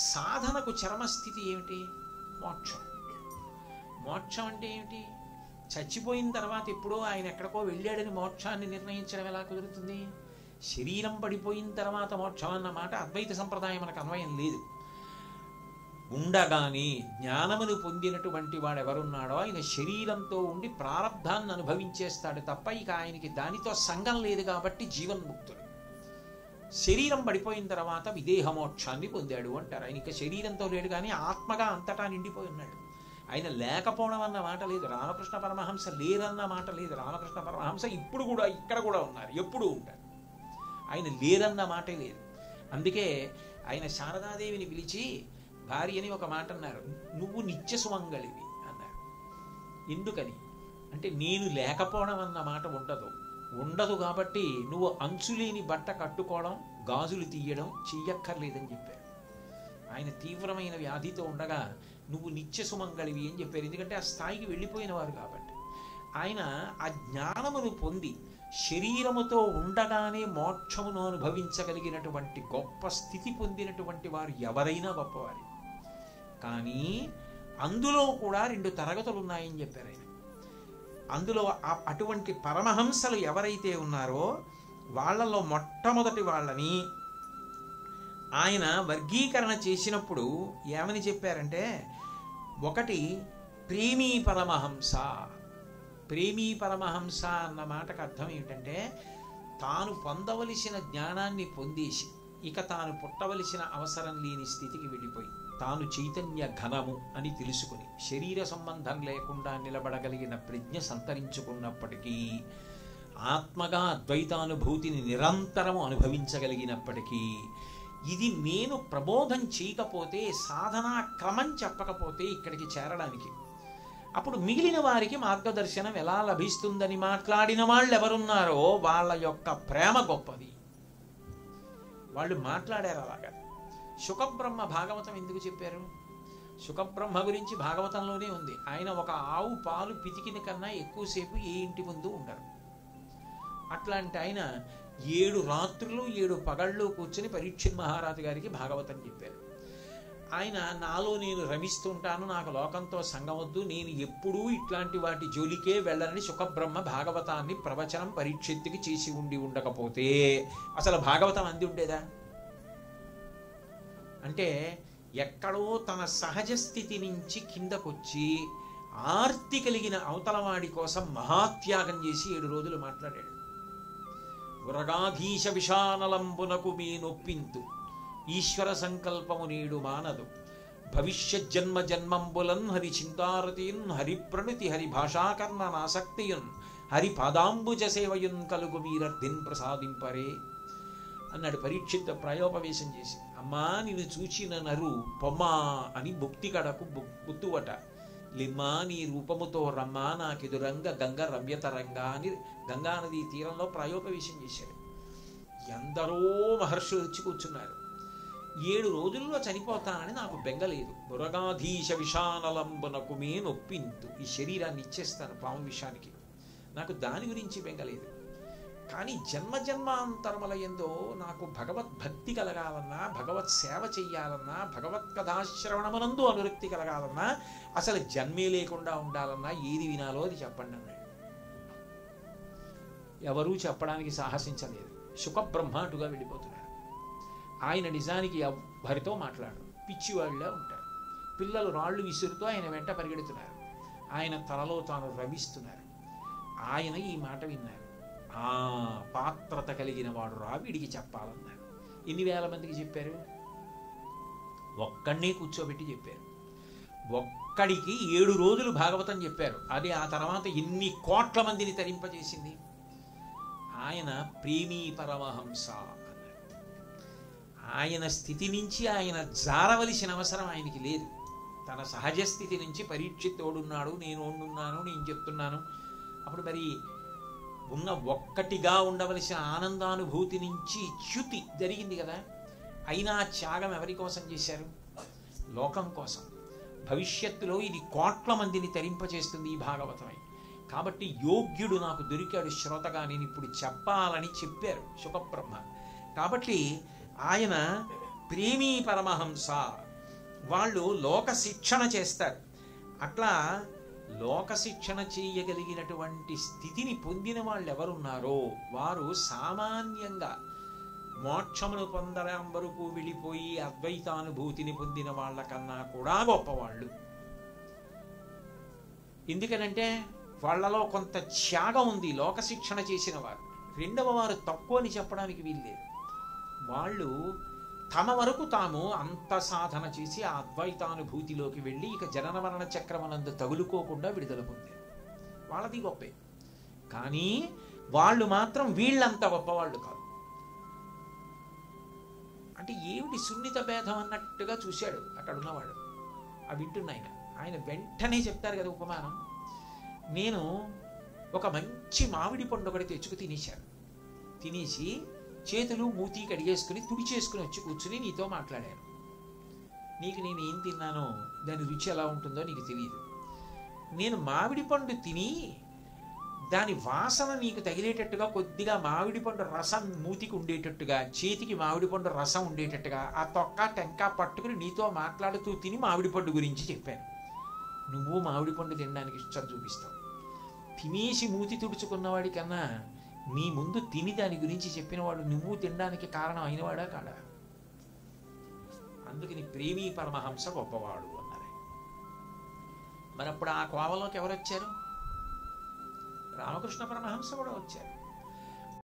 సాధనకు చరమస్థితి ఏమిటి? మోక్షం. మోక్షం అంటే ఏమిటి? చచ్చిపోయిన తర్వాత ఎప్పుడో ఆయన ఎక్కడికో వెళ్ళాడని మోక్షాన్ని నిర్ణయించడం ఎలా కుదురుతుంది? శరీరం పడిపోయిన తర్వాత మోక్షం అన్న మాట అద్వైత సంప్రదాయం మనకు అన్వయం లేదు. ఉండగానే జ్ఞానమును పొందినటువంటి వాడు ఎవరున్నాడో ఆయన శరీరంతో ఉండి ప్రారబ్ధాన్ని అనుభవించేస్తాడు తప్ప ఇక ఆయనకి దానితో సంగం లేదు కాబట్టి జీవన్ముక్తుడు. శరీరం పడిపోయిన తర్వాత విదేహ మోక్షాన్ని పొందాడు అంటారు. ఆయన ఇక శరీరంతో లేడు కానీ ఆత్మగా అంతటా నిండిపోయి ఉన్నాడు. ఆయన లేకపోవడం అన్న మాట లేదు. రామకృష్ణ పరమహంస లేరన్న మాట లేదు. రామకృష్ణ పరమహంస ఇప్పుడు కూడా ఇక్కడ కూడా ఉన్నారు, ఎప్పుడూ ఉంటారు. ఆయన లేరన్న మాటే లేదు. అందుకే ఆయన శారదాదేవిని పిలిచి భార్యని ఒక మాట అన్నారు, నువ్వు నిత్య సుమంగళివి అన్నారు. ఎందుకని అంటే నేను లేకపోవడం అన్న మాట ఉండదు కాబట్టి నువ్వు అంచులేని బట్ట కట్టుకోవడం, గాజులు తీయడం చెయ్యక్కర్లేదని చెప్పారు. ఆయన తీవ్రమైన వ్యాధితో ఉండగా నువ్వు నిత్య సుమంగళివి అని చెప్పారు. ఎందుకంటే ఆ స్థాయికి వెళ్ళిపోయిన వారు కాబట్టి. ఆయన ఆ జ్ఞానమును పొంది శరీరముతో ఉండగానే మోక్షమును అనుభవించగలిగినటువంటి గొప్ప స్థితి పొందినటువంటి వారు ఎవరైనా గొప్పవారి. కానీ అందులో కూడా 2 తరగతులు ఉన్నాయని చెప్పారు ఆయన. అందులో అటువంటి పరమహంసలు ఎవరైతే ఉన్నారో వాళ్ళలో మొట్టమొదటి వాళ్ళని ఆయన వర్గీకరణ చేసినప్పుడు ఏమని చెప్పారంటే, ఒకటి ప్రేమీ పరమహంస. ప్రేమీ పరమహంస అన్న మాటకు అర్థం ఏమిటంటే తాను పొందవలసిన జ్ఞానాన్ని పొందేసి ఇక తాను పుట్టవలసిన అవసరం లేని స్థితికి వెళ్ళిపోయి తాను చైతన్య ఘనము అని తెలుసుకుని శరీర సంబంధం లేకుండా నిలబడగలిగిన ప్రజ్ఞ సంతరించుకున్నప్పటికీ ఆత్మగా అద్వైతానుభూతిని నిరంతరము అనుభవించగలిగినప్పటికీ ఇది నేను ప్రబోధం చేయకపోతే, సాధనా క్రమం చెప్పకపోతే ఇక్కడికి చేరడానికి, అప్పుడు మిగిలిన వారికి మార్గదర్శనం ఎలా లభిస్తుందని మాట్లాడిన వాళ్ళు ఎవరున్నారో వాళ్ళ యొక్క ప్రేమ గొప్పది. వాళ్ళు మాట్లాడారు అలాగా. శుకబ్రహ్మ భాగవతం ఎందుకు చెప్పారు? శుకబ్రహ్మ గురించి భాగవతంలోనే ఉంది. ఆయన ఒక ఆవు పాలు పితికిన కన్నా ఎక్కువసేపు ఏ ఇంటి ముందు ఉండరు. అట్లాంటి ఆయన 7 రాత్రులు 7 పగళ్ళు కూర్చుని పరీక్షిత్ మహారాజు గారికి భాగవతం చెప్పారు. ఆయన నాలో నేను రమిస్తుంటాను, నాకు లోకంతో సంగమొద్దు, నేను ఎప్పుడూ ఇట్లాంటి వాటి జోలికే వెళ్ళనని శుకబ్రహ్మ భాగవతాన్ని ప్రవచనం పరీక్షిత్తుకి చేసి ఉండకపోతే అసలు భాగవతం అంది ఉండేదా? అంటే ఎక్కడో తన సహజ స్థితి నుంచి కిందకొచ్చి ఆర్తి కలిగిన అవతలవాడి కోసం మహాత్యాగం చేసి 7 రోజులు మాట్లాడాడు. ఉరగాధీశ విషానలంబునకు మీ నొప్పింతు ఈశ్వర సంకల్పము నేడు మానదు భవిష్యత్ జన్మ జన్మంబులన్ హరి చింతారతీన్ హరి ప్రణుతి హరి భాషాకర్ణ నాసక్తియున్ హరి పాదాంబుజ సేవయున్ కలుగు మీరర్ధిన్ ప్రసాదింపరే అన్నాడు పరీక్షిత్ ప్రాయోపవేశం చేసి. అమ్మా నిన్ను చూచిన నరు పొమ్మా అని భుక్తి కడకు గుత్తువట, లిమ్మా నీ రూపముతో రమ్మా నాకెదురంగ గంగ రమ్యతరంగా అని గంగానదీ తీరంలో ప్రాయోపవేశం చేశాడు. ఎందరో మహర్షులు వచ్చి కూర్చున్నారు. 7 రోజుల్లో చనిపోతానని నాకు బెంగలేదు. మురగాధీశ విషానలంబునకు మే నొప్పింతు, ఈ శరీరాన్ని ఇచ్చేస్తాను పాము విషానికి, నాకు దాని గురించి బెంగలేదు. కానీ జన్మజన్మాంతరముల యందో నాకు భగవద్భక్తి కలగాలన్నా, భగవత్ సేవ చెయ్యాలన్నా, భగవత్ కథాశ్రవణమునందు అనురక్తి కలగాలన్నా, అసలు జన్మే లేకుండా ఉండాలన్నా ఏది వినాలో అది చెప్పండి అన్నాడు. ఎవరూ చెప్పడానికి సాహసించలేదు. శుకబ్రహ్మ అటుగా వెళ్ళిపోతున్నారు. ఆయన నిజానికి ఎవ్వరితో మాట్లాడరు, పిచ్చివాళ్ళే ఉంటారు. పిల్లలు రాళ్ళు విసురుతూ ఆయన వెంట పరిగెడుతున్నారు. ఆయన తనలో తాను రమిస్తున్నారు. ఆయన ఈ మాట విన్నారు. పాత్రత కలిగిన వాడు రా వీడికి చెప్పాలన్నారు. ఎన్ని వేల మందికి చెప్పారు? ఒక్కడినే కూర్చోబెట్టి చెప్పారు. ఒక్కడికి 7 రోజులు భాగవతం చెప్పారు. అది ఆ తర్వాత ఎన్ని కోట్ల మందిని తరింపజేసింది. ఆయన ప్రేమీ పరమహంస అన్నారు. ఆయన స్థితి నుంచి ఆయన జారవలసిన అవసరం ఆయనకి లేదు. తన సహజ స్థితి నుంచి పరీక్షిత్ తోడున్నాడు, నేను ఉండున్నాను, నేను చెప్తున్నాను. అప్పుడు మరి ఉన్న ఒక్కటిగా ఉండవలసిన ఆనందానుభూతి నుంచి చ్యుతి జరిగింది కదా. అయినా త్యాగం ఎవరి కోసం చేశారు? లోకం కోసం. భవిష్యత్తులో ఇది కోట్ల మందిని తరింపచేస్తుంది ఈ భాగవతమై. కాబట్టి యోగ్యుడు నాకు దొరికాడు శ్రోతగా, నేను ఇప్పుడు చెప్పాలని చెప్పారు శుకబ్రహ్మ. కాబట్టి ఆయన ప్రేమీ పరమహంస వాళ్ళు లోక శిక్షణ చేస్తారు. అట్లా లోక శిక్షణ చేయగలిగినటువంటి స్థితిని పొందిన వాళ్ళు ఎవరున్నారో వారు సామాన్యంగా మోక్షమును పొందడం వరకు వెళ్ళిపోయి అద్వైతానుభూతిని పొందిన వాళ్ళకన్నా కూడా గొప్పవాళ్ళు. ఎందుకనంటే వాళ్ళలో కొంత త్యాగం ఉంది. లోక శిక్షణ చేసిన వారు రెండవ వారు తక్కువ అని చెప్పడానికి వీల్లేదు. వాళ్ళు తమ వరకు తాము అంత సాధన చేసి ఆ అద్వైతానుభూతిలోకి వెళ్ళి ఇక జనన మరణ చక్రమనందు తగులుకోకుండా విడుదల పొందారు. వాళ్ళది గొప్పే. కానీ వాళ్ళు మాత్రం వీళ్ళంత గొప్పవాళ్ళు కాదు. అంటే ఏమిటి సున్నిత భేదం అన్నట్టుగా చూశాడు అక్కడ ఉన్నవాడు. అవి వింటున్నాయన. ఆయన వెంటనే చెప్తారు కదా ఉపమానం. నేను ఒక మంచి మామిడి పండు ఒకటి తెచ్చుకు తినేశాను. తినేసి చేతులు మూతి కడిగేసుకుని తుడిచేసుకుని వచ్చి కూర్చుని నీతో మాట్లాడాను. నీకు నేను ఏం తిన్నానో దాని రుచి ఎలా ఉంటుందో నీకు తెలియదు. నేను మామిడి పండు తిని దాని వాసన నీకు తగిలేటట్టుగా కొద్దిగా మామిడి పండు రసం మూతికి ఉండేటట్టుగా, చేతికి మామిడి పండు రసం ఉండేటట్టుగా ఆ తొక్క టెంక పట్టుకుని నీతో మాట్లాడుతూ తిని మామిడి పండు గురించి చెప్పాను. నువ్వు మామిడి పండు తినడానికి ఇష్టం చూపిస్తావు. తినేసి మూతి తుడుచుకున్నవాడి కన్నా నీ ముందు తిని దాని గురించి చెప్పినవాడు నువ్వు తినడానికి కారణం అయినవాడా కాడా? అందుకని ప్రేమీ పరమహంస గొప్పవాడు అన్నారు. మరి అప్పుడు ఆ కోవలోకి ఎవరు వచ్చారు? రామకృష్ణ పరమహంస కూడా వచ్చారు.